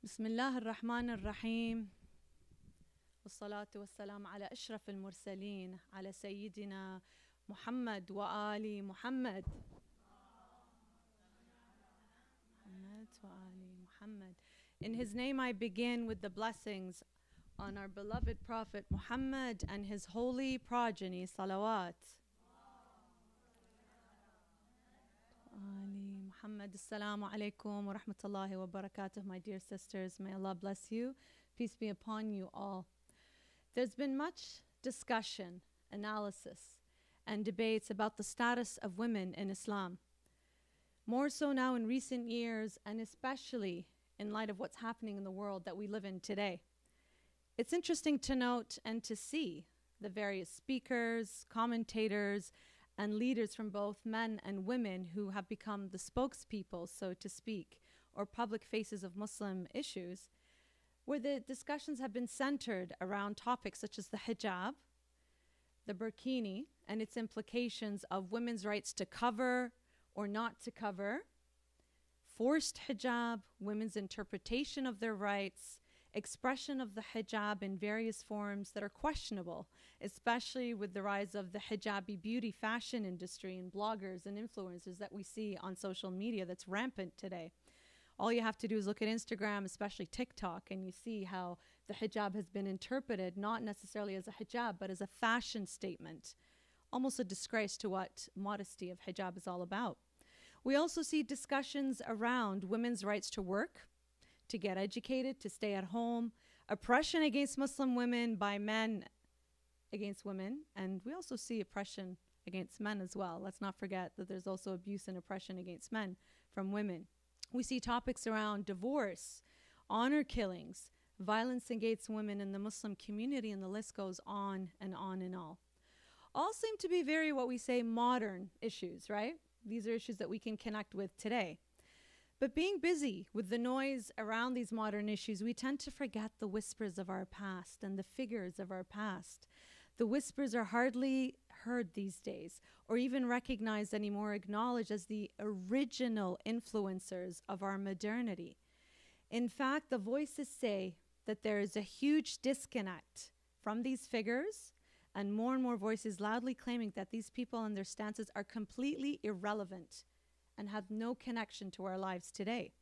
بسم الله الرحمن الرحيم والصلاة والسلام على أشرف المرسلين على سيدنا محمد وآل محمد. In his name I begin with the blessings on our beloved Prophet Muhammad and his holy progeny, salawat. Ali Muhammad, assalamu alaikum wa rahmatullahi wa barakatuh, my dear sisters. May Allah bless you. Peace be upon you all. There's been much discussion, analysis, and debates about the status of women in Islam. More so now in recent years, and especially in light of what's happening in the world that we live in today. It's interesting to note and to see the various speakers, commentators, and leaders from both men and women who have become the spokespeople, so to speak, or public faces of Muslim issues, where the discussions have been centered around topics such as the hijab, the burkini, and its implications of women's rights to cover or not to cover, forced hijab, women's interpretation of their rights, expression of the hijab in various forms that are questionable, especially with the rise of the hijabi beauty fashion industry and bloggers and influencers that we see on social media that's rampant today. All you have to do is look at Instagram, especially TikTok, and you see how the hijab has been interpreted not necessarily as a hijab, but as a fashion statement. Almost a disgrace to what modesty of hijab is all about. We also see discussions around women's rights to work, to get educated, to stay at home, oppression against Muslim women by men against women, and we also see oppression against men as well. Let's not forget that there's also abuse and oppression against men from women. We see topics around divorce, honor killings, violence against women in the Muslim community, and the list goes on and on and on. All seem to be very, what we say, modern issues, right? These are issues that we can connect with today. But being busy with the noise around these modern issues, we tend to forget the whispers of our past and the figures of our past. The whispers are hardly heard these days, or even recognized anymore, acknowledged as the original influencers of our modernity. In fact, the voices say that there is a huge disconnect from these figures, and more voices loudly claiming that these people and their stances are completely irrelevant and have no connection to our lives today.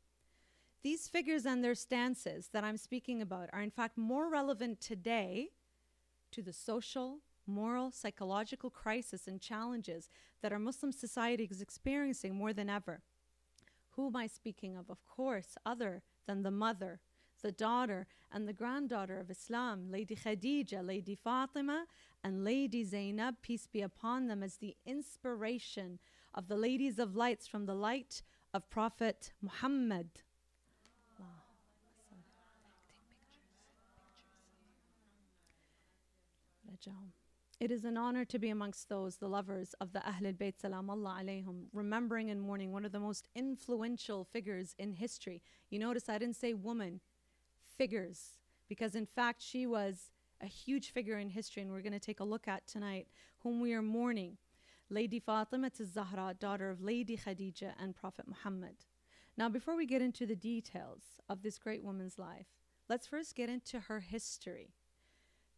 These figures and their stances that I'm speaking about are in fact more relevant today to the social, moral, psychological crisis and challenges that our Muslim society is experiencing more than ever. Who am I speaking of? Of course, other than the mother, the daughter, and the granddaughter of Islam, Lady Khadija, Lady Fatima, and Lady Zainab, peace be upon them, as the inspiration of the ladies of lights from the light of Prophet Muhammad. It is an honor to be amongst those, the lovers of the Ahlul Bayt Salam Allah alayhim, remembering and mourning one of the most influential figures in history. You notice I didn't say woman, figures, because in fact she was a huge figure in history, and we're going to take a look at tonight, whom we are mourning. Lady Fatima az-Zahra, daughter of Lady Khadija and Prophet Muhammad. Now, before we get into the details of this great woman's life, let's first get into her history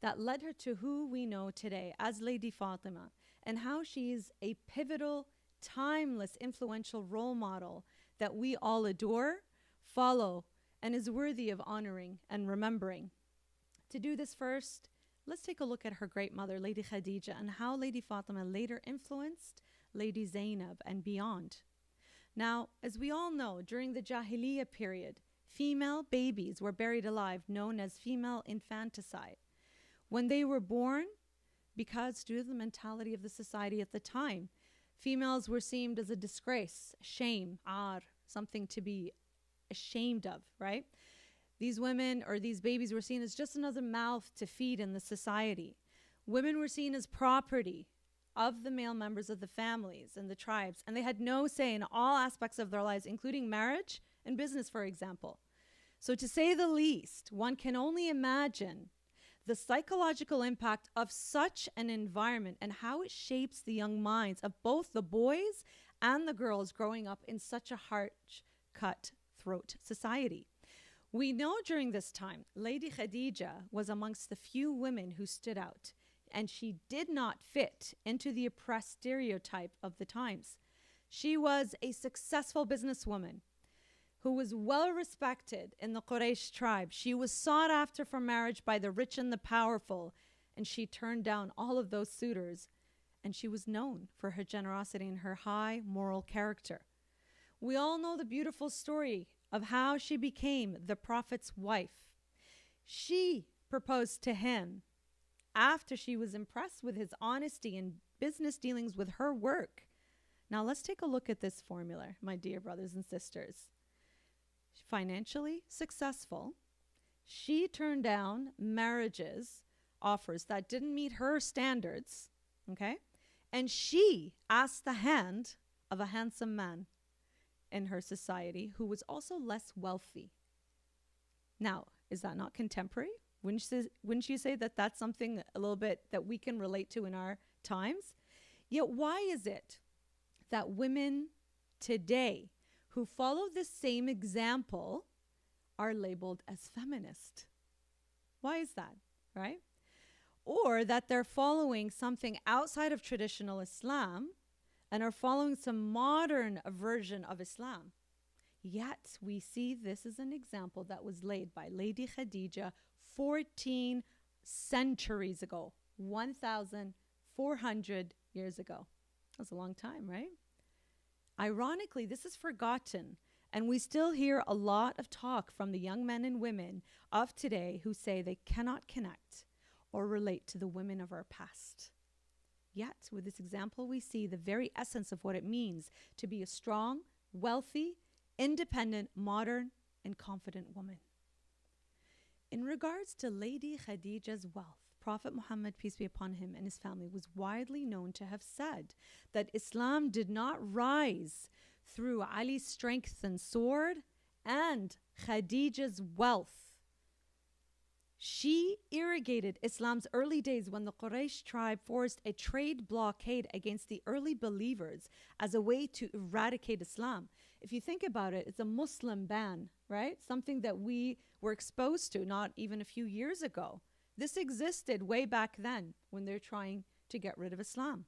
that led her to who we know today as Lady Fatima, and how she is a pivotal, timeless, influential role model that we all adore, follow, and is worthy of honoring and remembering. To do this first, let's take a look at her great mother, Lady Khadija, and how Lady Fatima later influenced Lady Zainab and beyond. Now, as we all know, during the Jahiliyyah period, female babies were buried alive, known as female infanticide. When they were born, because due to the mentality of the society at the time, females were seen as a disgrace, shame, something to be ashamed of, right? These women or these babies were seen as just another mouth to feed in the society. Women were seen as property of the male members of the families and the tribes, and they had no say in all aspects of their lives, including marriage and business, for example. So to say the least, one can only imagine the psychological impact of such an environment and how it shapes the young minds of both the boys and the girls growing up in such a harsh, cutthroat society. We know during this time, Lady Khadija was amongst the few women who stood out, and she did not fit into the oppressed stereotype of the times. She was a successful businesswoman who was well respected in the Quraysh tribe. She was sought after for marriage by the rich and the powerful, and she turned down all of those suitors, and she was known for her generosity and her high moral character. We all know the beautiful story of how she became the Prophet's wife. She proposed to him after she was impressed with his honesty and business dealings with her work. Now let's take a look at this formula, my dear brothers and sisters. Financially successful, she turned down marriages offers that didn't meet her standards, okay? And she asked the hand of a handsome man in her society who was also less wealthy. Now, is that not contemporary? Wouldn't you say that that's something a little bit that we can relate to in our times? Yet why is it that women today who follow this same example are labeled as feminist? Why is that, right? Or that they're following something outside of traditional Islam and are following some modern version of Islam. Yet we see this is an example that was laid by Lady Khadija 14 centuries ago, 1,400 years ago. That's a long time, right? Ironically, this is forgotten, and we still hear a lot of talk from the young men and women of today who say they cannot connect or relate to the women of our past. Yet, with this example, we see the very essence of what it means to be a strong, wealthy, independent, modern, and confident woman. In regards to Lady Khadija's wealth, Prophet Muhammad, peace be upon him, and his family was widely known to have said that Islam did not rise through Ali's strength and sword and Khadija's wealth. She irrigated Islam's early days when the Quraysh tribe forced a trade blockade against the early believers as a way to eradicate Islam. If you think about it, it's a Muslim ban, right? Something that we were exposed to not even a few years ago. This existed way back then when they're trying to get rid of Islam.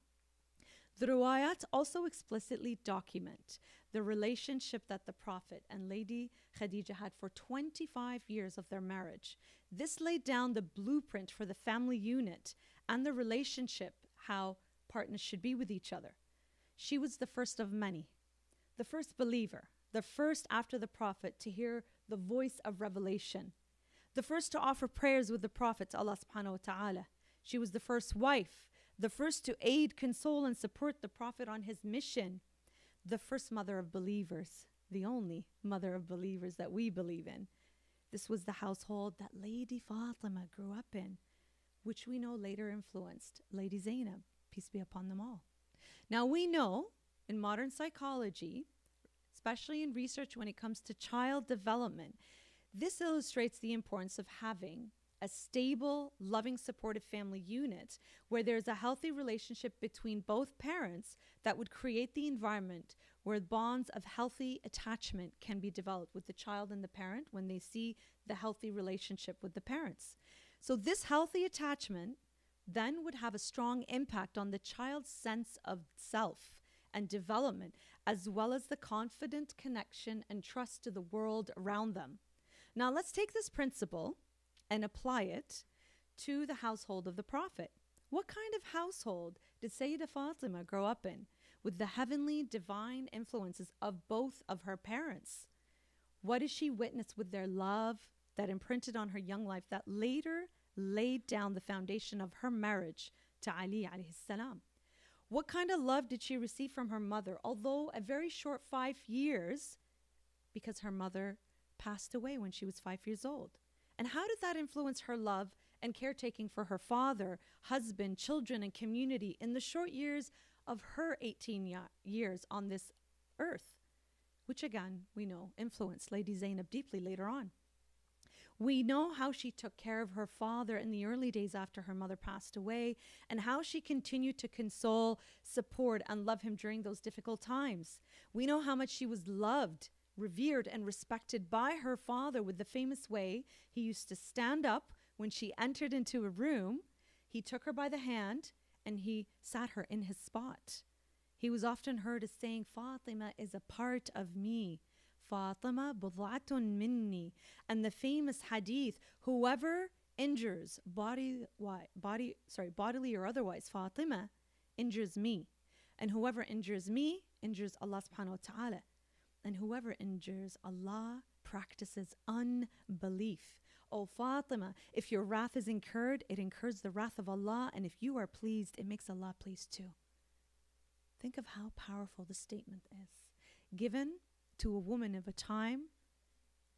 The riwayat also explicitly document the relationship that the Prophet and Lady Khadija had for 25 years of their marriage. This laid down the blueprint for the family unit and the relationship, how partners should be with each other. She was the first of many, the first believer, the first after the Prophet to hear the voice of revelation, the first to offer prayers with the Prophet to Allah subhanahu wa ta'ala. She was the first wife, the first to aid, console, and support the Prophet on his mission, the first mother of believers, the only mother of believers that we believe in. This was the household that Lady Fatima grew up in, which we know later influenced Lady Zainab, peace be upon them all. Now we know in modern psychology, especially in research when it comes to child development, this illustrates the importance of having a stable, loving, supportive family unit where there's a healthy relationship between both parents that would create the environment where bonds of healthy attachment can be developed with the child and the parent when they see the healthy relationship with the parents. So this healthy attachment then would have a strong impact on the child's sense of self and development, as well as the confident connection and trust to the world around them. Now let's take this principle and apply it to the household of the Prophet. What kind of household did Sayyidah Fatima grow up in with the heavenly divine influences of both of her parents? What did she witness with their love that imprinted on her young life that later laid down the foundation of her marriage to Ali alayhi salam? What kind of love did she receive from her mother, although a very short 5 years, because her mother passed away when she was 5 years old? And how did that influence her love and caretaking for her father, husband, children, and community in the short years of her 18 years on this earth, which again, we know influenced Lady Zainab deeply later on. We know how she took care of her father in the early days after her mother passed away, and how she continued to console, support, and love him during those difficult times. We know how much she was loved revered and respected by her father with the famous way he used to stand up when she entered into a room. He took her by the hand and he sat her in his spot. He was often heard as saying, Fatima is a part of me. Fatima bud'atun minni. And the famous hadith, whoever injures bodily or otherwise, Fatima injures me. And whoever injures me injures Allah subhanahu wa ta'ala. And whoever injures Allah practices unbelief. Oh Fatima, if your wrath is incurred, it incurs the wrath of Allah. And if you are pleased, it makes Allah pleased too. Think of how powerful the statement is. Given to a woman of a time,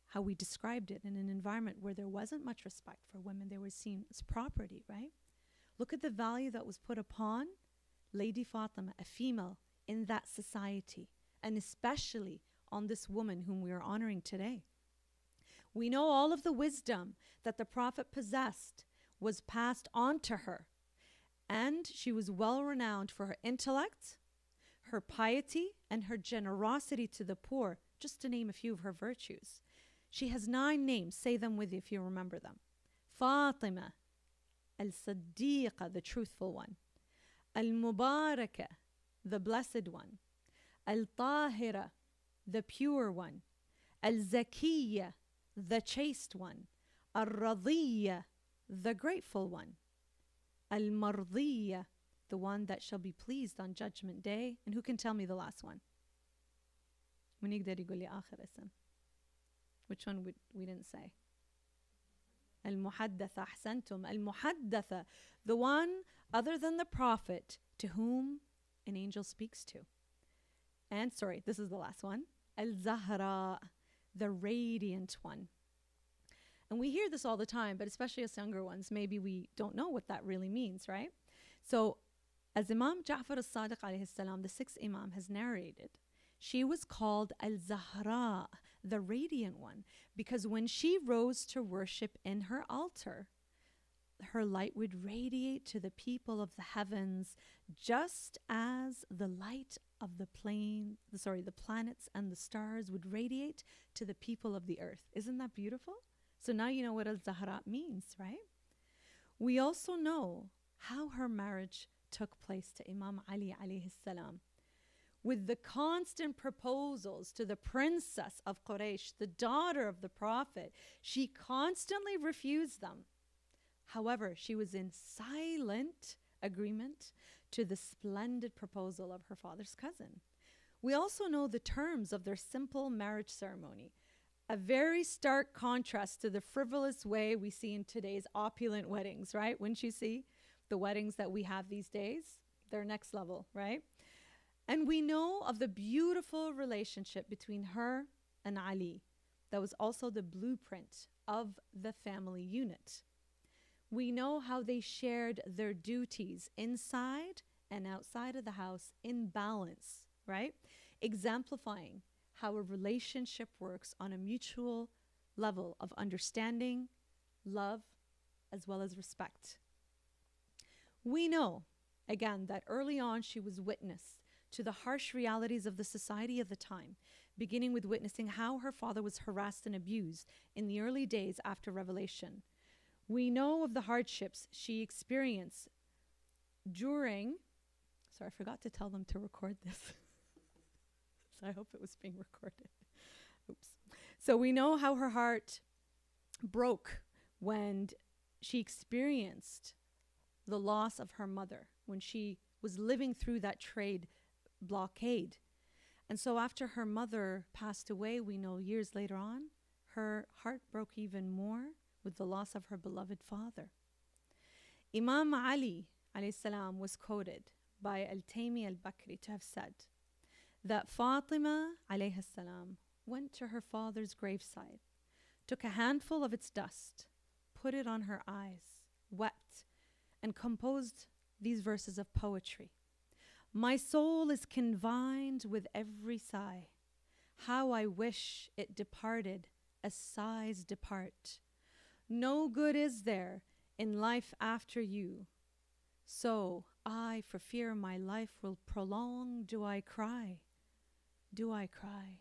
how we described it in an environment where there wasn't much respect for women. They were seen as property, right? Look at the value that was put upon Lady Fatima, a female in that society, and especially on this woman whom we are honoring today. We know all of the wisdom that the Prophet possessed was passed on to her, and she was well renowned for her intellect, her piety, and her generosity to the poor, just to name a few of her virtues. She has 9 names. Say them with you if you remember them. Fatima, Al-Siddiqa, the truthful one. Al-Mubaraka, the blessed one. Al-Tahira, the pure one. Al-Zakiyya, the chaste one. Al-Radiyya, the grateful one. Al-Mardiyya, the one that shall be pleased on Judgment Day. And who can tell me the last one? Which one we didn't say? Al-Muhaddatha, ahsantum. Al-Muhaddatha, the one other than the Prophet to whom an angel speaks to. And sorry, this is the last one. Al-Zahra, the radiant one. And we hear this all the time, but especially as younger ones, maybe we don't know what that really means, right? So, as Imam Ja'far as-Sadiq alayhi salam, the 6th Imam, has narrated, she was called Al-Zahra, the radiant one, because when she rose to worship in her altar, her light would radiate to the people of the heavens, just as the light of the planets and the stars would radiate to the people of the earth. Isn't that beautiful? So now you know what Al-Zahra means, right? We also know how her marriage took place to Imam Ali alayhi salam. With the constant proposals to the princess of Quraysh, the daughter of the Prophet, she constantly refused them. However, she was in silent agreement to the splendid proposal of her father's cousin. We also know the terms of their simple marriage ceremony, a very stark contrast to the frivolous way we see in today's opulent weddings, right? Wouldn't you see the weddings that we have these days? They're next level, right? And we know of the beautiful relationship between her and Ali that was also the blueprint of the family unit. We know how they shared their duties inside and outside of the house in balance, right? Exemplifying how a relationship works on a mutual level of understanding, love, as well as respect. We know, again, that early on she was witness to the harsh realities of the society of the time, beginning with witnessing how her father was harassed and abused in the early days after revelation. We know of the hardships she experienced during, sorry, I forgot to tell them to record this. So I hope it was being recorded. Oops. So we know how her heart broke when she experienced the loss of her mother, when she was living through that trade blockade. And so after her mother passed away, we know years later on, her heart broke even more with the loss of her beloved father. Imam Ali alayhi salam was quoted by Al-Taymi al-Bakri to have said that Fatima alayhi salam went to her father's graveside, took a handful of its dust, put it on her eyes, wept, and composed these verses of poetry. My soul is confined with every sigh. How I wish it departed as sighs depart. No good is there in life after you. So I, for fear my life will prolong, do I cry? Do I cry?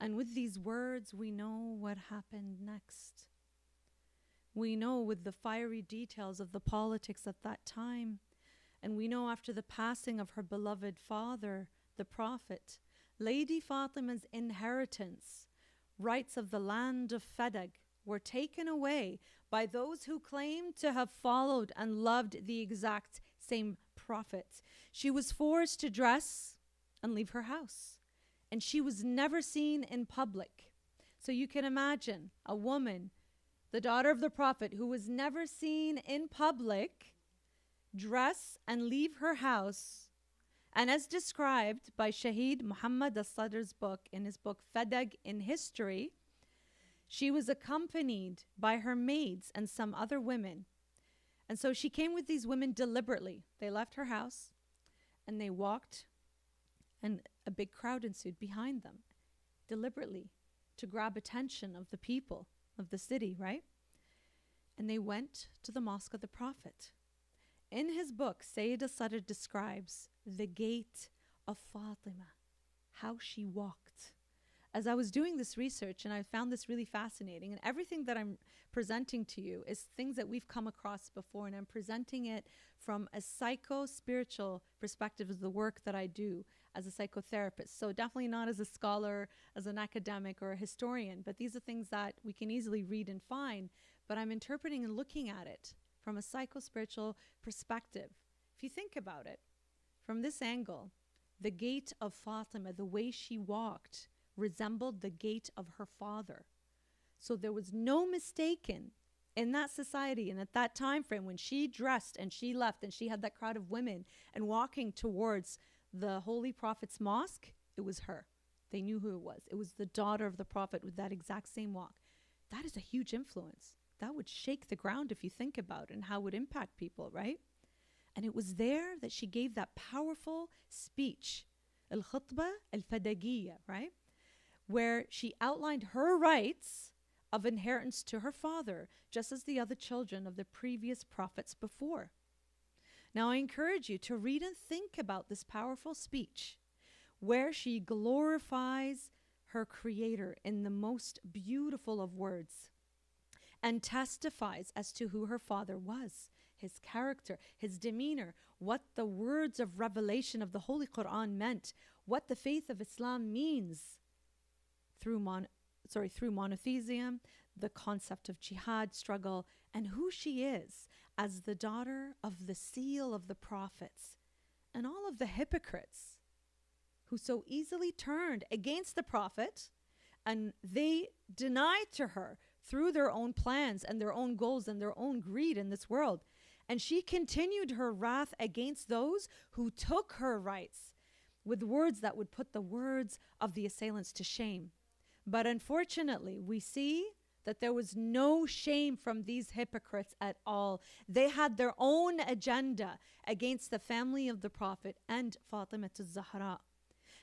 And with these words, we know what happened next. We know with the fiery details of the politics at that time. And we know after the passing of her beloved father, the Prophet, Lady Fatima's inheritance, rights of the land of Fadag, were taken away by those who claimed to have followed and loved the exact same Prophet. She was forced to dress and leave her house, and she was never seen in public. So you can imagine a woman, the daughter of the Prophet, who was never seen in public, dress and leave her house. And as described by Shaheed Muhammad al-Sadr's book, in his book Fadag in History, she was accompanied by her maids and some other women. And so she came with these women deliberately. They left her house and they walked, and a big crowd ensued behind them, deliberately, to grab attention of the people of the city, right? And they went to the mosque of the Prophet. In his book, Sayyid al-Sadr describes the gait of Fatima, how she walked. As I was doing this research, and I found this really fascinating, and everything that I'm presenting to you is things that we've come across before, and I'm presenting it from a psycho-spiritual perspective of the work that I do as a psychotherapist. So definitely not as a scholar, as an academic or a historian, but these are things that we can easily read and find, but I'm interpreting and looking at it from a psycho-spiritual perspective. If you think about it, from this angle, the gait of Fatima, the way she walked, resembled the gait of her father. So there was no mistaken in that society and at that time frame when she dressed and she left and she had that crowd of women and walking towards the Holy Prophet's mosque, it was her. They knew who it was. It was the daughter of the Prophet with that exact same walk. That is a huge influence. That would shake the ground if you think about it and how it would impact people, right? And it was there that she gave that powerful speech, al-khutbah al-fadagiyya, right? Where she outlined her rights of inheritance to her father, just as the other children of the previous prophets before. Now I encourage you to read and think about this powerful speech, where she glorifies her Creator in the most beautiful of words and testifies as to who her father was, his character, his demeanor, what the words of revelation of the Holy Quran meant, what the faith of Islam means through monotheism, the concept of jihad struggle, and who she is as the daughter of the seal of the prophets, and all of the hypocrites who so easily turned against the Prophet, and they denied to her through their own plans and their own goals and their own greed in this world. And she continued her wrath against those who took her rights with words that would put the words of the assailants to shame. But unfortunately, we see that there was no shame from these hypocrites at all. They had their own agenda against the family of the Prophet and Fatima az-Zahra.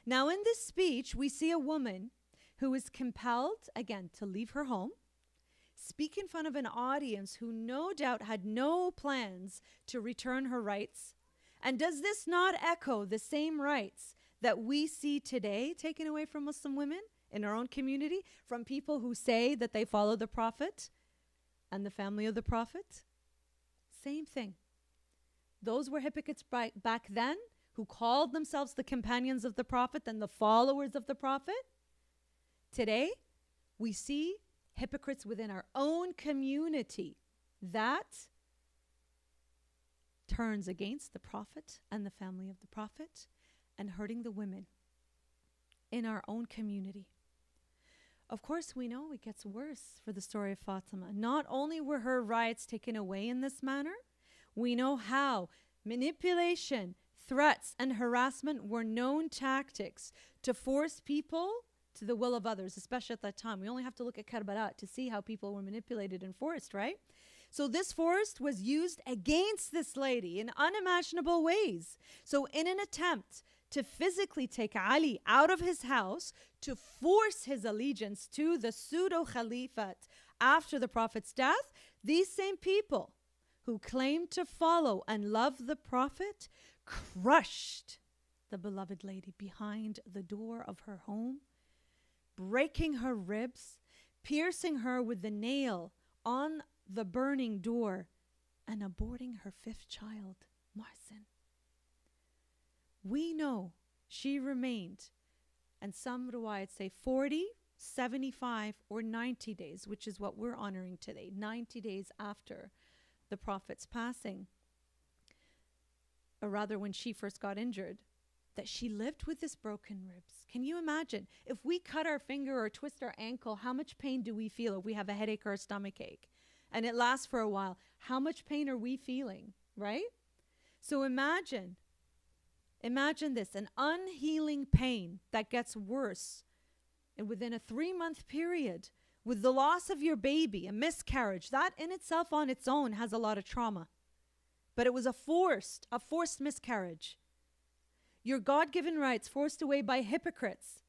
Now in this speech, we see a woman who is compelled, again, to leave her home, speak in front of an audience who no doubt had no plans to return her rights. And does this not echo the same rights that we see today taken away from Muslim women in our own community from people who say that they follow the Prophet and the family of the Prophet? Same thing. Those were hypocrites back then who called themselves the companions of the Prophet and the followers of the Prophet. Today, we see hypocrites within our own community that turns against the Prophet and the family of the Prophet and hurting the women in our own community. Of course, we know it gets worse for the story of Fatima. Not only were her rights taken away in this manner, we know how manipulation, threats, and harassment were known tactics to force people to the will of others, especially at that time. We only have to look at Karbala to see how people were manipulated and forced, right? So this force was used against this lady in unimaginable ways. So in an attempt to physically take Ali out of his house, to force his allegiance to the pseudo-Khalifate after the Prophet's death, these same people who claimed to follow and love the Prophet crushed the beloved lady behind the door of her home, breaking her ribs, piercing her with the nail on the burning door, and aborting her 5th child, Muhsin. We know she remained, and some riwayat say 40, 75, or 90 days, which is what we're honoring today, 90 days after the Prophet's passing, or rather when she first got injured, that she lived with this broken ribs. Can you imagine? If we cut our finger or twist our ankle, how much pain do we feel if we have a headache or a stomach ache? And it lasts for a while. How much pain are we feeling, right? So imagine this, an unhealing pain that gets worse and within a 3-month period, with the loss of your baby, a miscarriage, that in itself on its own has a lot of trauma. But it was a forced miscarriage. Your God-given rights forced away by hypocrites.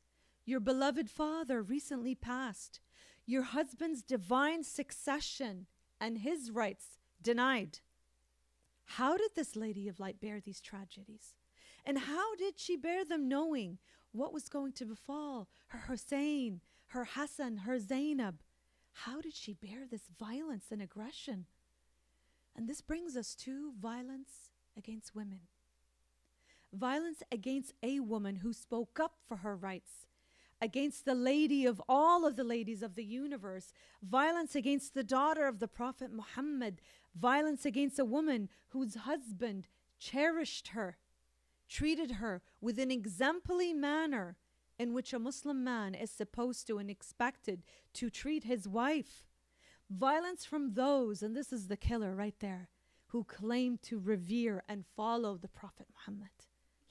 Your beloved father recently passed. Your husband's divine succession and his rights denied. How did this Lady of Light bear these tragedies? And how did she bear them knowing what was going to befall her Hussein, her Hassan, her Zainab? How did she bear this violence and aggression? And this brings us to violence against women. Violence against a woman who spoke up for her rights, against the lady of all of the ladies of the universe, violence against the daughter of the Prophet Muhammad, violence against a woman whose husband cherished her, treated her with an exemplary manner in which a Muslim man is supposed to and expected to treat his wife. Violence from those, and this is the killer right there, who claim to revere and follow the Prophet Muhammad.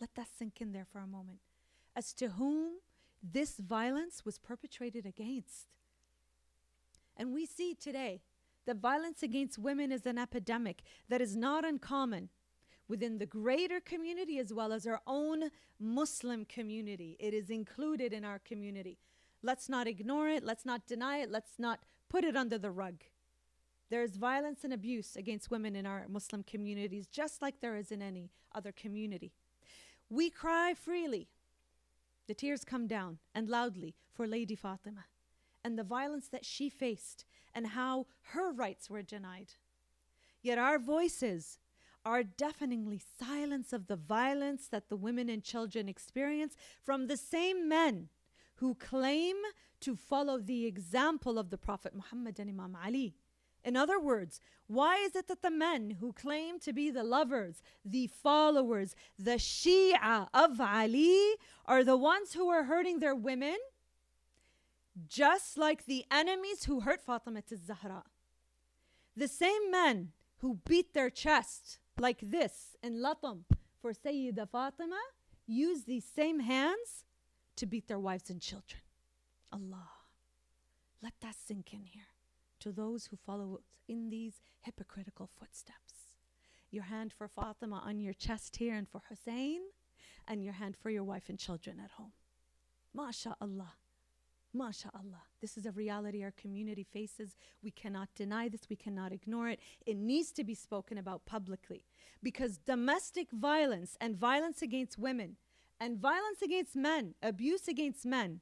Let that sink in there for a moment. As to whom this violence was perpetrated against. And we see today that violence against women is an epidemic that is not uncommon within the greater community as well as our own Muslim community. It is included in our community. Let's not ignore it. Let's not deny it. Let's not put it under the rug. There is violence and abuse against women in our Muslim communities, just like there is in any other community. We cry freely. The tears come down and loudly for Lady Fatima and the violence that she faced and how her rights were denied. Yet our voices are deafeningly silence of the violence that the women and children experience from the same men who claim to follow the example of the Prophet Muhammad and Imam Ali. In other words, why is it that the men who claim to be the lovers, the followers, the Shia of Ali are the ones who are hurting their women, just like the enemies who hurt Fatima al-Zahra? The same men who beat their chest like this in Latam for Sayyida Fatima use these same hands to beat their wives and children. Allah, let that sink in here. To those who follow in these hypocritical footsteps. Your hand for Fatima on your chest here and for Hussein, and your hand for your wife and children at home. MashaAllah. MashaAllah. This is a reality our community faces. We cannot deny this. We cannot ignore it. It needs to be spoken about publicly because domestic violence and violence against women and violence against men, abuse against men,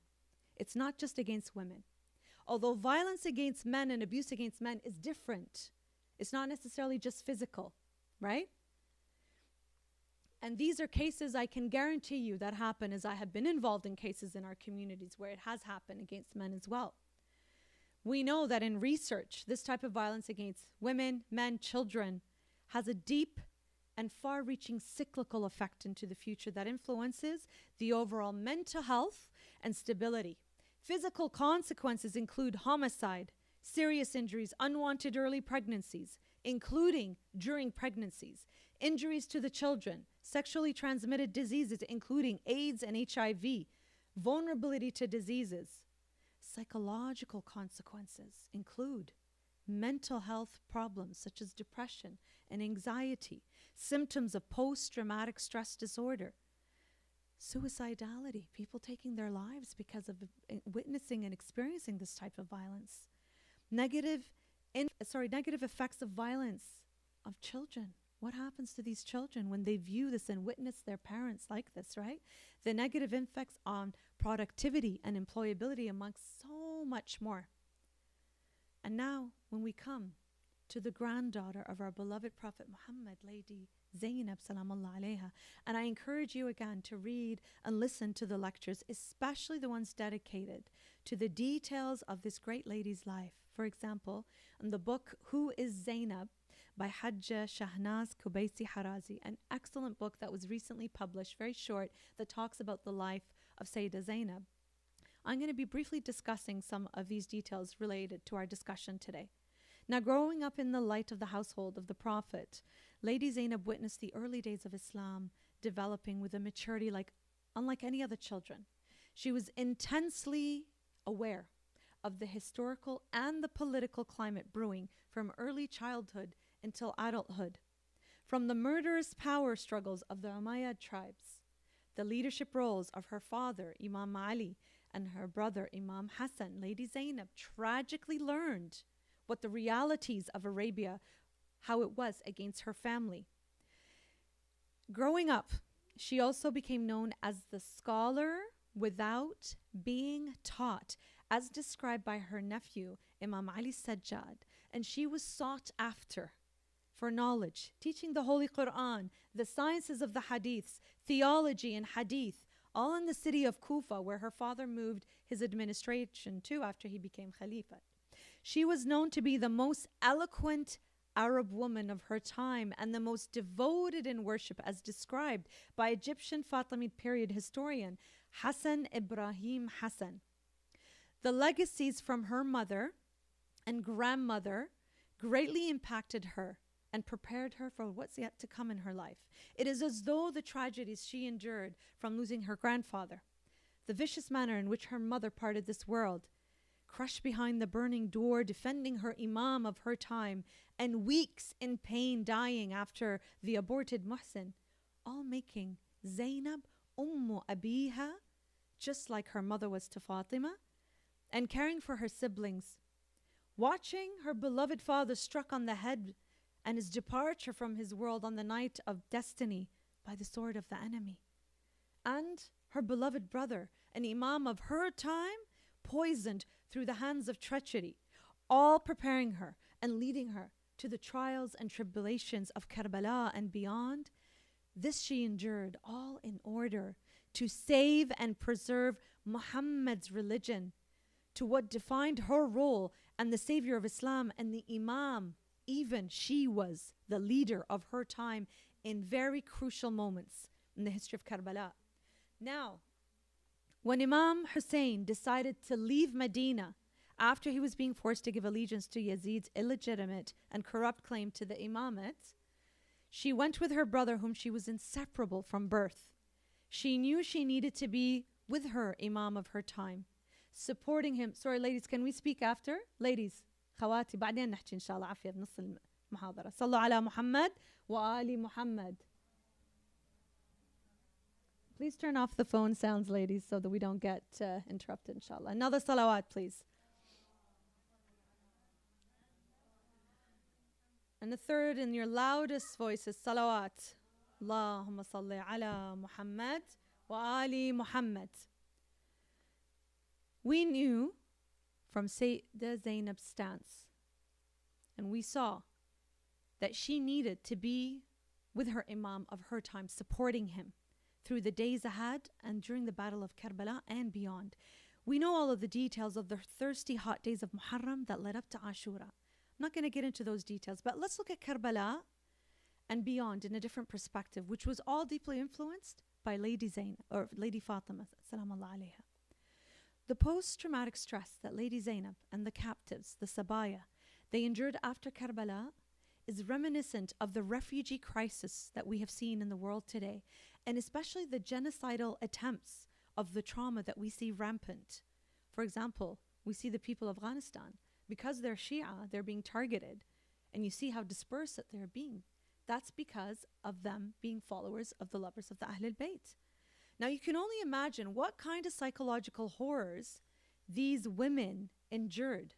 it's not just against women. Although violence against men and abuse against men is different. It's not necessarily just physical, right? And these are cases I can guarantee you that happen, as I have been involved in cases in our communities where it has happened against men as well. We know that in research, this type of violence against women, men, children has a deep and far-reaching cyclical effect into the future that influences the overall mental health and stability. Physical consequences include homicide, serious injuries, unwanted early pregnancies, including during pregnancies, injuries to the children, sexually transmitted diseases, including AIDS and HIV, vulnerability to diseases. Psychological consequences include mental health problems such as depression and anxiety, symptoms of post-traumatic stress disorder, suicidality, people taking their lives because of witnessing and experiencing this type of violence. Negative effects of violence of children, What happens to these children when they view this and witness their parents like this, right? The negative effects on productivity and employability amongst so much more. And now, when we come to the granddaughter of our beloved Prophet Muhammad, Lady Zainab, salamullah alayha, and I encourage you again to read and listen to the lectures, especially the ones dedicated to the details of this great lady's life. For example, in the book Who is Zainab by Hajja Shahnaz Kubaisi Harazi, an excellent book that was recently published, very short, that talks about the life of Sayyidah Zainab. I'm going to be briefly discussing some of these details related to our discussion today. Now, growing up in the light of the household of the Prophet, Lady Zainab witnessed the early days of Islam developing with a maturity unlike any other children. She was intensely aware of the historical and the political climate brewing from early childhood until adulthood. From the murderous power struggles of the Umayyad tribes, the leadership roles of her father, Imam Ali, and her brother, Imam Hassan, Lady Zainab tragically learned what the realities of Arabia, how it was against her family. Growing up, she also became known as the scholar without being taught, as described by her nephew, Imam Ali Sajjad, and she was sought after for knowledge, teaching the Holy Quran, the sciences of the hadiths, theology and hadith, all in the city of Kufa, where her father moved his administration to after he became Khalifa. She was known to be the most eloquent Arab woman of her time and the most devoted in worship, as described by Egyptian Fatimid period historian Hassan Ibrahim Hassan. The legacies from her mother and grandmother greatly impacted her and prepared her for what's yet to come in her life. It is as though the tragedies she endured from losing her grandfather, the vicious manner in which her mother parted this world, crushed behind the burning door, defending her imam of her time, and weeks in pain dying after the aborted Muhsin, all making Zainab Ummu Abiha, just like her mother was to Fatima, and caring for her siblings. Watching her beloved father struck on the head and his departure from his world on the night of destiny by the sword of the enemy. And her beloved brother, an imam of her time, poisoned through the hands of treachery, all preparing her and leading her to the trials and tribulations of Karbala and beyond. This she endured, all in order to save and preserve Muhammad's religion, to what defined her role and the savior of Islam and the imam. Even she was the leader of her time in very crucial moments in the history of Karbala. Now, when Imam Hussein decided to leave Medina after he was being forced to give allegiance to Yazid's illegitimate and corrupt claim to the imamate, she went with her brother, whom she was inseparable from birth. She knew she needed to be with her imam of her time, supporting him. Sorry, ladies, can we speak after? Ladies, خواتي بعدين نحكي إن شاء الله عافية بنص المحاضرة. صلوا على محمد وآل محمد. Please turn off the phone sounds, ladies, so that we don't get interrupted, inshallah. Another salawat, please. And the third, in your loudest voices, salawat. Allahumma salli ala Muhammad wa ali Muhammad. We knew from Sayyidah Zainab's stance, and we saw that she needed to be with her imam of her time, supporting him through the days ahead and during the battle of Karbala and beyond. We know all of the details of the thirsty hot days of Muharram that led up to Ashura. I'm not going to get into those details, but let's look at Karbala and beyond in a different perspective, which was all deeply influenced by Lady Zainab, or Lady Fatima, salamullah alayha. The post-traumatic stress that Lady Zainab and the captives, the Sabaya, they endured after Karbala is reminiscent of the refugee crisis that we have seen in the world today, and especially the genocidal attempts of the trauma that we see rampant. For example, we see the people of Afghanistan. Because they're Shia, they're being targeted, and you see how dispersed that they're being. That's because of them being followers of the lovers of the Ahlul Bayt. Now you can only imagine what kind of psychological horrors these women endured,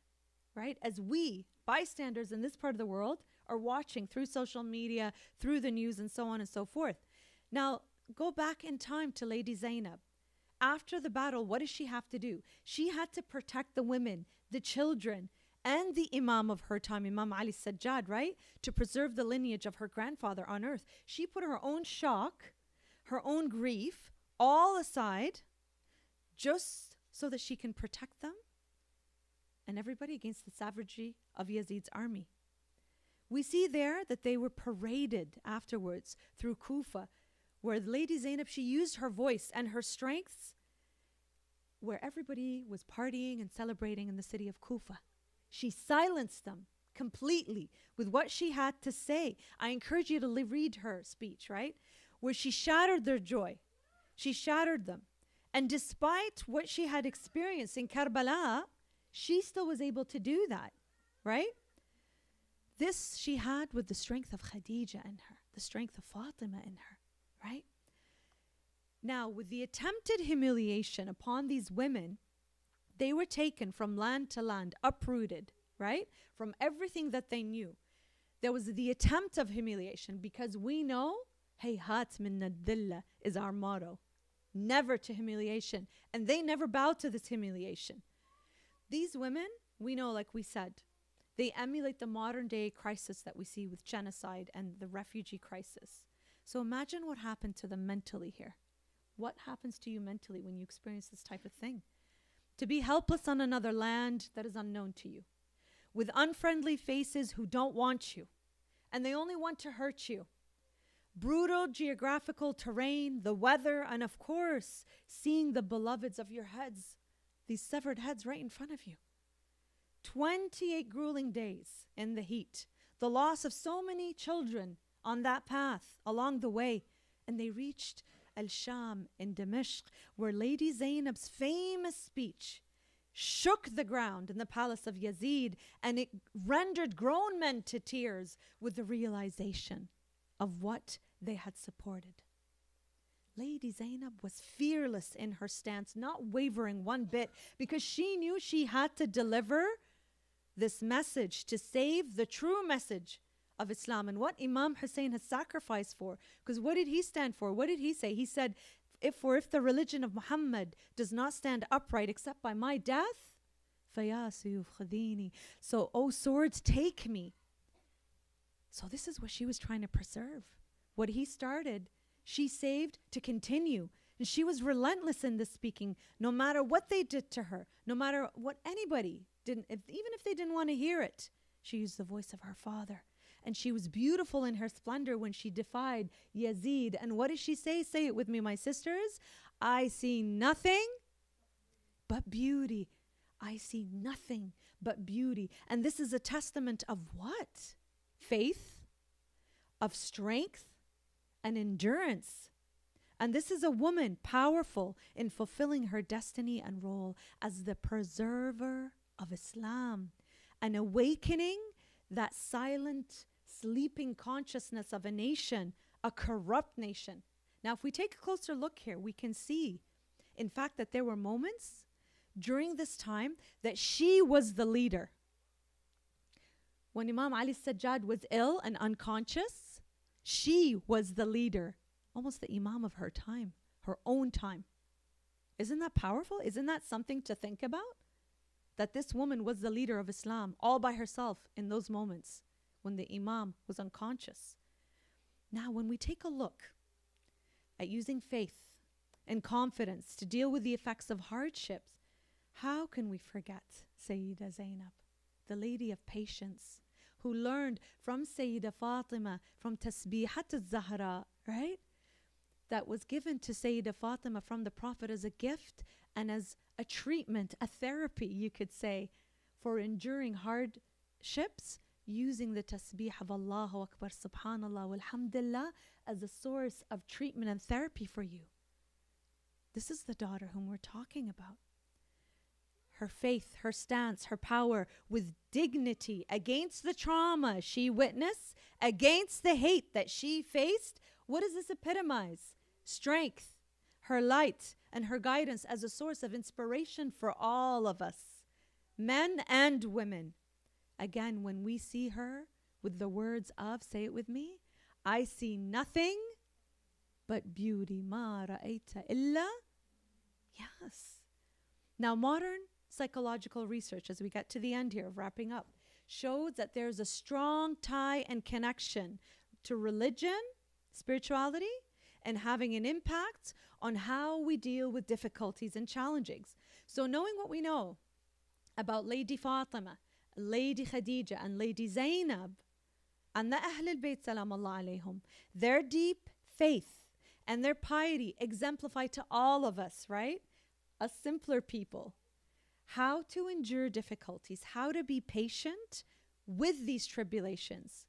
right? As we, bystanders in this part of the world, are watching through social media, through the news, and so on and so forth. Now, go back in time to Lady Zainab. After the battle, what does she have to do? She had to protect the women, the children, and the Imam of her time, Imam Ali Sajjad, right? To preserve the lineage of her grandfather on earth. She put her own shock, her own grief, all aside, just so that she can protect them and everybody against the savagery of Yazid's army. We see there that they were paraded afterwards through Kufa, where Lady Zainab, she used her voice and her strengths, where everybody was partying and celebrating in the city of Kufa. She silenced them completely with what she had to say. I encourage you to read her speech, right? Where she shattered their joy. She shattered them. And despite what she had experienced in Karbala, she still was able to do that, right? This she had with the strength of Khadija in her, the strength of Fatima in her, right? Now, with the attempted humiliation upon these women, they were taken from land to land, uprooted, right? From everything that they knew. There was the attempt of humiliation because we know, hayhat min ad-dilla is our motto. Never to humiliation. And they never bowed to this humiliation. These women, we know, like we said, they emulate the modern day crisis that we see with genocide and the refugee crisis. So imagine what happened to them mentally here. What happens to you mentally when you experience this type of thing? To be helpless on another land that is unknown to you, with unfriendly faces who don't want you, and they only want to hurt you. Brutal geographical terrain, the weather, and of course, seeing the beloveds of your heads, these severed heads right in front of you. 28 grueling days in the heat, the loss of so many children on that path along the way, and they reached Al-Sham in Dimashq, where Lady Zainab's famous speech shook the ground in the palace of Yazid, and it rendered grown men to tears with the realization of what they had supported. Lady Zainab was fearless in her stance, not wavering one bit, because she knew she had to deliver this message to save the true message of Islam and what Imam Hussein has sacrificed for. Because what did he stand for? What did he say? He said, if the religion of Muhammad does not stand upright except by my death, فَيَا سُيُوفْ خَذِينِي. So, oh swords, take me. So this is what she was trying to preserve. What he started, she saved to continue. And she was relentless in this speaking, no matter what they did to her, no matter what anybody didn't, even if they didn't want to hear it. She used the voice of her father. And she was beautiful in her splendor when she defied Yazid. And what did she say? Say it with me, my sisters. I see nothing but beauty. I see nothing but beauty. And this is a testament of what? Faith, of strength, and endurance. And this is a woman powerful in fulfilling her destiny and role as the preserver of Islam, and awakening that silent, sleeping consciousness of a nation, a corrupt nation. Now, if we take a closer look here, we can see, in fact, that there were moments during this time that she was the leader. When Imam Ali Sajjad was ill and unconscious, she was the leader, almost the Imam of her time, her own time. Isn't that powerful? Isn't that something to think about? That this woman was the leader of Islam all by herself in those moments when the Imam was unconscious. Now, when we take a look at using faith and confidence to deal with the effects of hardships, how can we forget Sayyida Zainab, the lady of patience, who learned from Sayyida Fatima, from Tasbihat al-Zahra, right? That was given to Sayyida Fatima from the Prophet as a gift and as a treatment, a therapy, you could say, for enduring hardships, using the tasbih of Allahu Akbar, Subhanallah, Alhamdulillah, as a source of treatment and therapy for you. This is the daughter whom we're talking about. Her faith, her stance, her power with dignity against the trauma she witnessed, against the hate that she faced. What does this epitomize? Strength, her light, and her guidance as a source of inspiration for all of us, men and women. Again, when we see her, with the words of, say it with me, I see nothing but beauty. Ma ra'ayta illa. Yes. Now, modern psychological research, as we get to the end here of wrapping up, shows that there's a strong tie and connection to religion, spirituality, and having an impact on how we deal with difficulties and challenges. So knowing what we know about Lady Fatima, Lady Khadija, and Lady Zainab, and the Ahl al-Bayt salam Allah alayhum, their deep faith and their piety exemplify to all of us, right? Us simpler people, how to endure difficulties, how to be patient with these tribulations.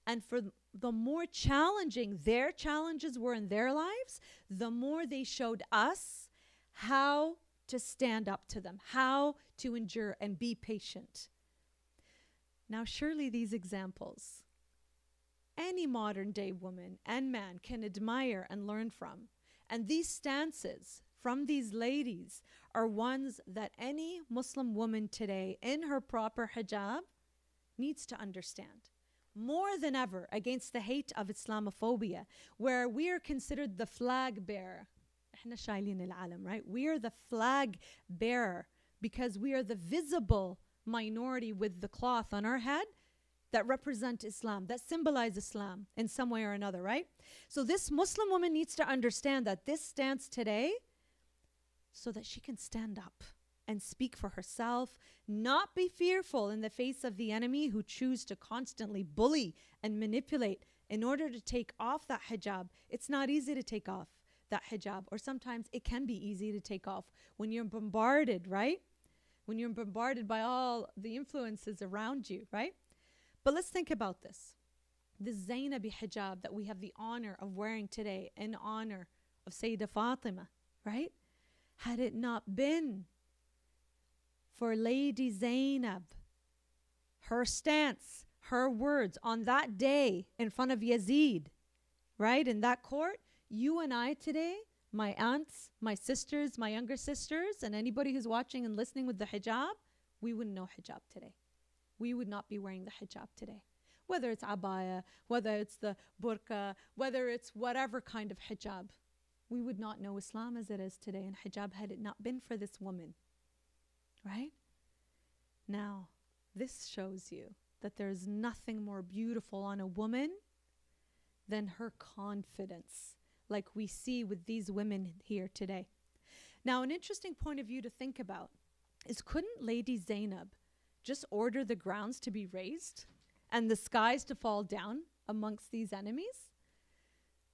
And for the more challenging their challenges were in their lives, the more they showed us how to stand up to them, how to endure and be patient. Now, surely these examples, any modern day woman and man can admire and learn from. And these stances from these ladies are ones that any Muslim woman today in her proper hijab needs to understand. More than ever, against the hate of Islamophobia, where we are considered the flag bearer. إحنا شايلين العالم, right? We are the flag bearer because we are the visible minority with the cloth on our head that represent Islam, that symbolize Islam in some way or another, right? So this Muslim woman needs to understand that this stance today so that she can stand up and speak for herself, not be fearful in the face of the enemy who choose to constantly bully and manipulate in order to take off that hijab. It's not easy to take off that hijab, or sometimes it can be easy to take off when you're bombarded, right? When you're bombarded by all the influences around you, right? But let's think about this. This Zainabi hijab that we have the honor of wearing today in honor of Sayyidah Fatima, right? Had it not been for Lady Zainab, her stance, her words on that day in front of Yazid, right? In that court, you and I today, my aunts, my sisters, my younger sisters, and anybody who's watching and listening with the hijab, we wouldn't know hijab today. We would not be wearing the hijab today. Whether it's abaya, whether it's the burqa, whether it's whatever kind of hijab, we would not know Islam as it is today and hijab had it not been for this woman. Right? Now, this shows you that there's nothing more beautiful on a woman than her confidence, like we see with these women here today. Now, an interesting point of view to think about is, couldn't Lady Zainab just order the grounds to be raised and the skies to fall down amongst these enemies?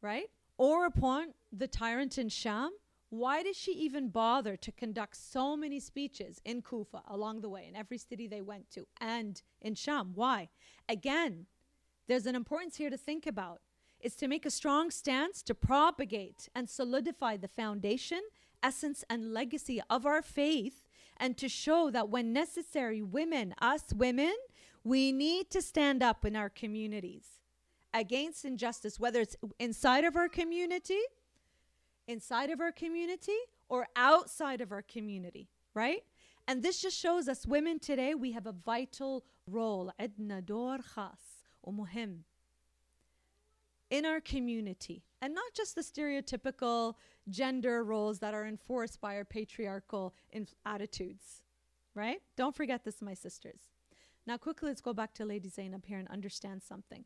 Right? Or upon the tyrant in Sham? Why did she even bother to conduct so many speeches in Kufa along the way, in every city they went to, and in Sham? Why? Again, there's an importance here to think about. It's to make a strong stance to propagate and solidify the foundation, essence, and legacy of our faith, and to show that when necessary, women, us women, we need to stand up in our communities against injustice, whether it's inside of our community or outside of our community, right? And this just shows us women today, we have a vital role, عندنا دور خاص ومهم in our community, and not just the stereotypical gender roles that are enforced by our patriarchal attitudes, right? Don't forget this, my sisters. Now quickly, let's go back to Lady Zainab here and understand something.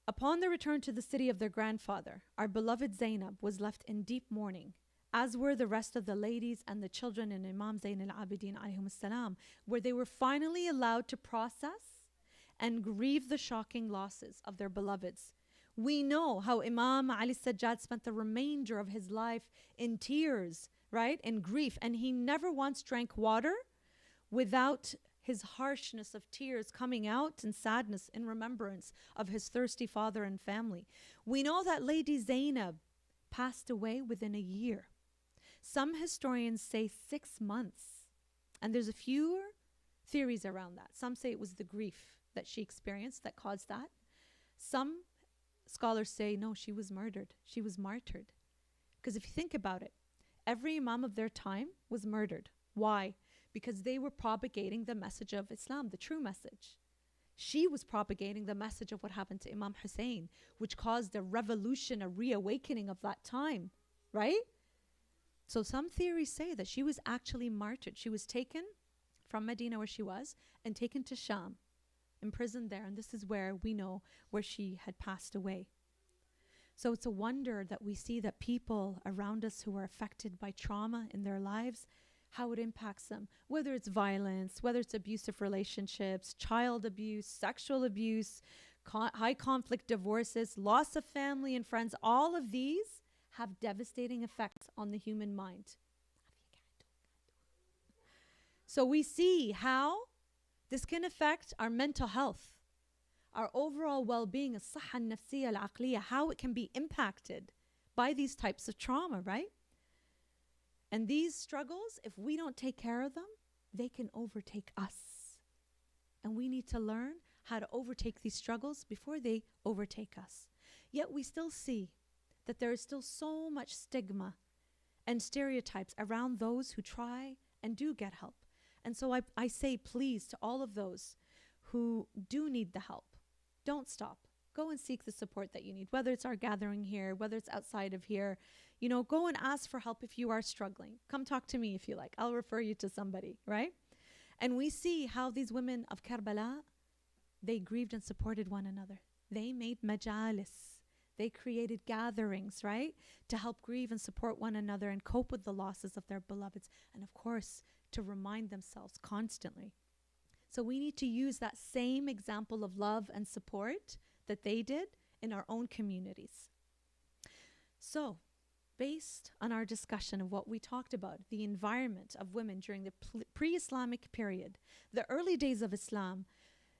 Upon the return to the city of their grandfather, our beloved Zainab was left in deep mourning, as were the rest of the ladies and the children in Imam Zain al-Abidin alayhim salam, where they were finally allowed to process and grieve the shocking losses of their beloveds. We know how Imam Ali Sajjad spent the remainder of his life in tears, right? In grief. And he never once drank water without his harshness of tears coming out in sadness in remembrance of his thirsty father and family. We know that Lady Zainab passed away within a year. Some historians say 6 months. And there's a few theories around that. Some say it was the grief that she experienced that caused that. Some scholars say, no, she was murdered. She was martyred. Because if you think about it, every imam of their time was murdered. Why? Because they were propagating the message of Islam, the true message. She was propagating the message of what happened to Imam Hussein, which caused a revolution, a reawakening of that time, right? So some theories say that she was actually martyred. She was taken from Medina, where she was, and taken to Sham, imprisoned there. And this is where we know where she had passed away. So it's a wonder that we see that people around us who are affected by trauma in their lives, how it impacts them, whether it's violence, whether it's abusive relationships, child abuse, sexual abuse, high conflict divorces, loss of family and friends. All of these have devastating effects on the human mind. So we see how this can affect our mental health, our overall well-being, الصحة النفسية العقلية, how it can be impacted by these types of trauma, right? And these struggles, if we don't take care of them, they can overtake us. And we need to learn how to overtake these struggles before they overtake us. Yet we still see that there is still so much stigma and stereotypes around those who try and do get help. And so I say, please, to all of those who do need the help, don't stop. Go and seek the support that you need, whether it's our gathering here, whether it's outside of here. You know, go and ask for help if you are struggling. Come talk to me if you like. I'll refer you to somebody, right? And we see how these women of Karbala, they grieved and supported one another. They made majalis. They created gatherings, right? To help grieve and support one another and cope with the losses of their beloveds. And of course, to remind themselves constantly. So we need to use that same example of love and support that they did in our own communities. So, based on our discussion of what we talked about, the environment of women during the pre-Islamic period, the early days of Islam,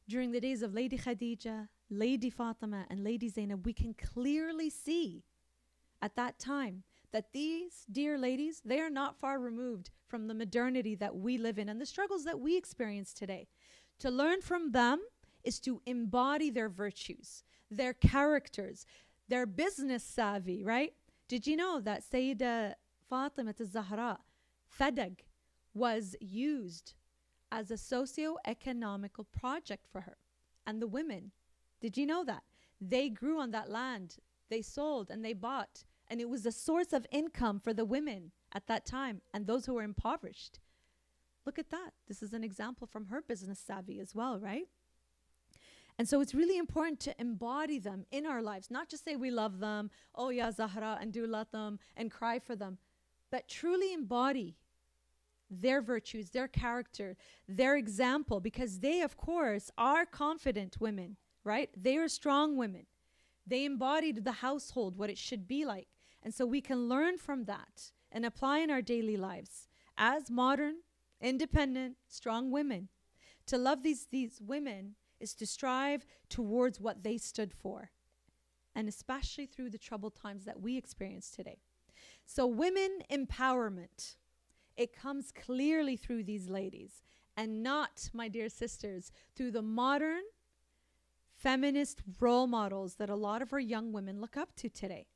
during the days of Lady Khadija, Lady Fatima, and Lady Zainab, we can clearly see at that time that these dear ladies, they are not far removed from the modernity that we live in and the struggles that we experience today. To learn from them is to embody their virtues, their characters, their business savvy, right? Did you know that Sayyidah Fatima al-Zahra, Fadag, was used as a socio-economical project for her? And the women, did you know that? They grew on that land. They sold and they bought. And it was a source of income for the women at that time and those who were impoverished. Look at that. This is an example from her business savvy as well, right? And so it's really important to embody them in our lives, not just say we love them, oh ya Zahra, and do let them and cry for them, but truly embody their virtues, their character, their example, because they, of course, are confident women, right? They are strong women. They embodied the household, what it should be like. And so we can learn from that and apply in our daily lives as modern, independent, strong women. To love these women is to strive towards what they stood for, and especially through the troubled times that we experience today. So women empowerment, it comes clearly through these ladies, and not, my dear sisters, through the modern feminist role models that a lot of our young women look up to today.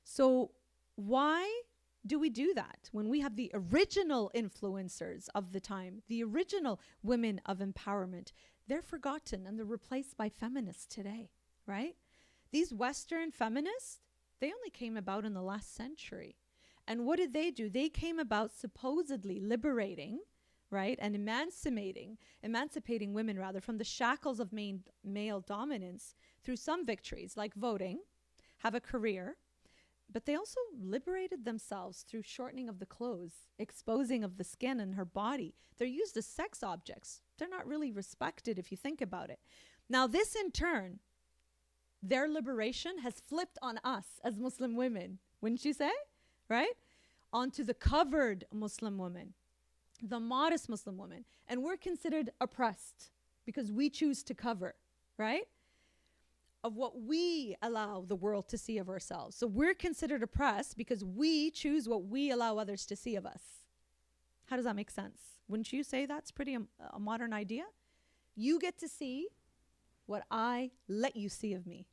So why do we do that when we have the original influencers of the time, the original women of empowerment? They're forgotten and they're replaced by feminists today, right? These Western feminists, they only came about in the last century. And what did they do? They came about supposedly liberating, right, and emancipating women rather from the shackles of male dominance through some victories like voting, have a career, but they also liberated themselves through shortening of the clothes, exposing of the skin and her body. They're used as sex objects. They're not really respected if you think about it. Now this in turn, their liberation has flipped on us as Muslim women, wouldn't you say? Right? Onto the covered Muslim woman, the modest Muslim woman. And we're considered oppressed because we choose to cover, right? Of what we allow the world to see of ourselves. So we're considered oppressed because we choose what we allow others to see of us. How does that make sense? Wouldn't you say that's pretty a modern idea? You get to see what I let you see of me.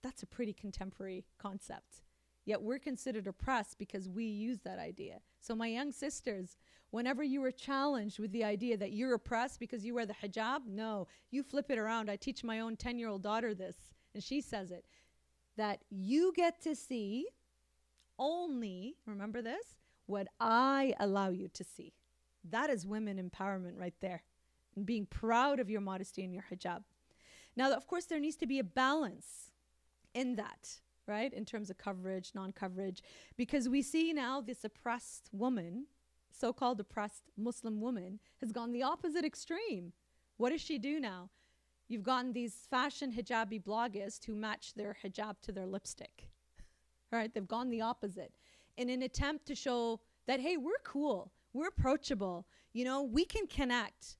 That's a pretty contemporary concept. yet we're considered oppressed because we use that idea. So my young sisters, whenever you are challenged with the idea that you're oppressed because you wear the hijab, no, you flip it around. I teach my own 10-year-old daughter this, and she says it, that you get to see only, remember this, what I allow you to see. That is women empowerment right there, and being proud of your modesty and your hijab. Now, of course, there needs to be a balance in that, right? In terms of coverage, non-coverage, because we see now this oppressed woman, so-called oppressed Muslim woman, has gone the opposite extreme. What does she do now? You've gotten these fashion hijabi bloggers who match their hijab to their lipstick, right? They've gone the opposite in an attempt to show that, hey, we're cool, we're approachable, you know, we can connect.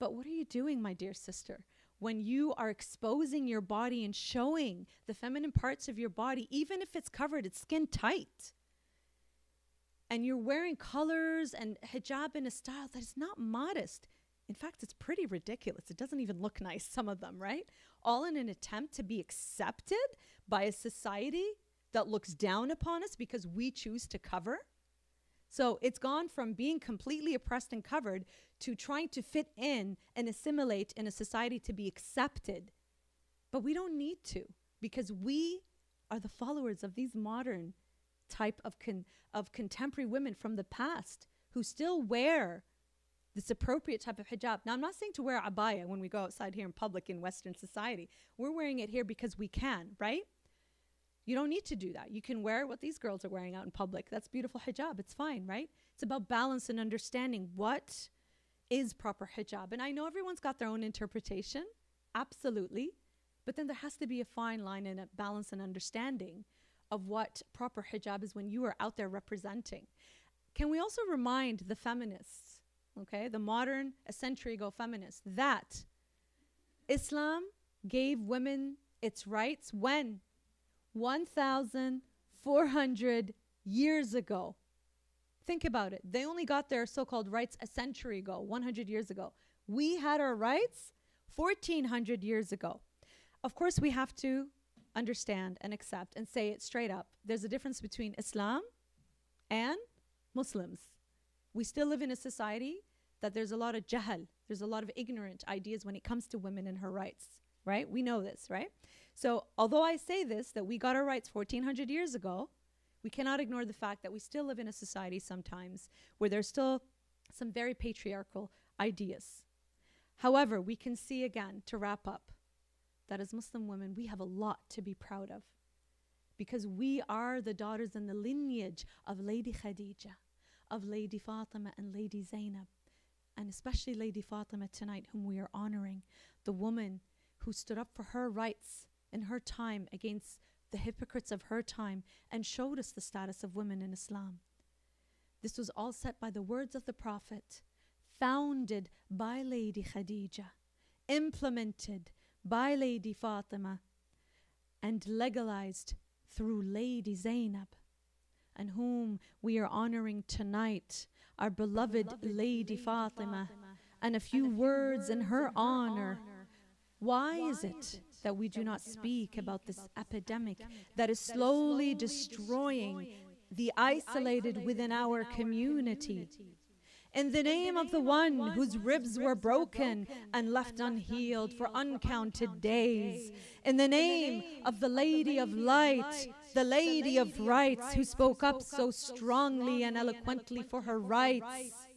But what are you doing, my dear sister, when you are exposing your body and showing the feminine parts of your body, even if it's covered, it's skin tight, and you're wearing colors and hijab in a style that is not modest? In fact, it's pretty ridiculous. It doesn't even look nice, some of them, right? All in an attempt to be accepted by a society that looks down upon us because we choose to cover. So it's gone from being completely oppressed and covered to trying to fit in and assimilate in a society to be accepted. But we don't need to, because we are the followers of these modern type of contemporary women from the past who still wear this appropriate type of hijab. Now, I'm not saying to wear abaya when we go outside here in public in Western society. We're wearing it here because we can, right? You don't need to do that. You can wear what these girls are wearing out in public. That's beautiful hijab. It's fine, right? It's about balance and understanding what is proper hijab. And I know everyone's got their own interpretation, absolutely. But then there has to be a fine line and a balance and understanding of what proper hijab is when you are out there representing. Can we also remind the feminists, okay, the modern, a century ago feminists, that Islam gave women its rights when? 1,400 years ago. Think about it. They only got their so-called rights a century ago, 100 years ago. We had our rights 1,400 years ago. Of course, we have to understand and accept and say it straight up. There's a difference between Islam and Muslims. We still live in a society that there's a lot of jahal, there's a lot of ignorant ideas when it comes to women and her rights, right? We know this, right? So although I say this, that we got our rights 1,400 years ago, we cannot ignore the fact that we still live in a society sometimes where there's still some very patriarchal ideas. However, we can see again, to wrap up, that as Muslim women, we have a lot to be proud of, because we are the daughters and the lineage of Lady Khadija, of Lady Fatima and Lady Zainab, and especially Lady Fatima tonight, whom we are honoring, the woman who stood up for her rights in her time against the hypocrites of her time and showed us the status of women in Islam. This was all set by the words of the Prophet, founded by Lady Khadija, implemented by Lady Fatima, and legalized through Lady Zainab, and whom we are honoring tonight, our beloved Lady Fatima, and a few words in her honor. Why is it that we do not speak about this epidemic that is slowly destroying the isolated within our community? In the name of the one whose ribs were broken and left unhealed for uncounted days. In the name of the Lady of Light, the Lady of Rights, who spoke up so strongly and eloquently for her rights.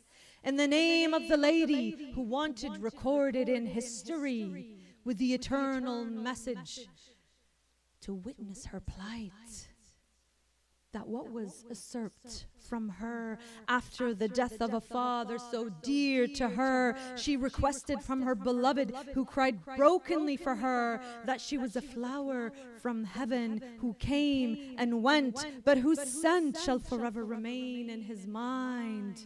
In the name of the Lady who wanted recorded in history with the eternal message to witness her plight, that what was usurped from her after the death of a father so dear to her, she requested from her beloved, who cried brokenly for her, that she was a flower from heaven who came and went, but whose scent shall forever remain in his mind,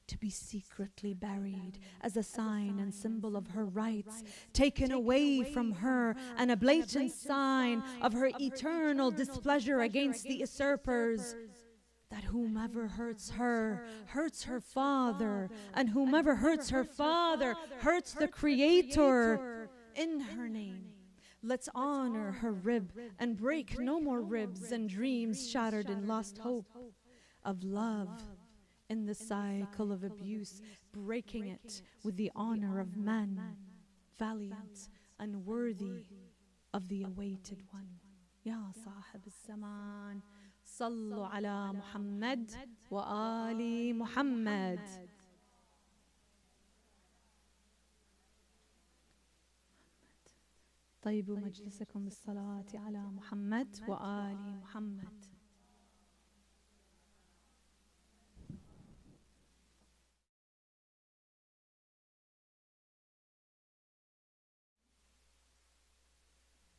to be secretly buried as a sign and symbol of her rights, taken away from her, and a blatant sign of her eternal displeasure against the usurpers, that whomever hurts her father, and whomever hurts her father hurts the Creator. In her name, Let's honor her rib and break no more ribs and dreams shattered in lost hope of love in the cycle of abuse, breaking it with the honor of man, valiant and worthy of the awaited one. Ya Sahib al-Zaman, Sallu ala Muhammad wa Ali Muhammad. طيبوا مجلسكم بالصلاة على محمد وآل محمد.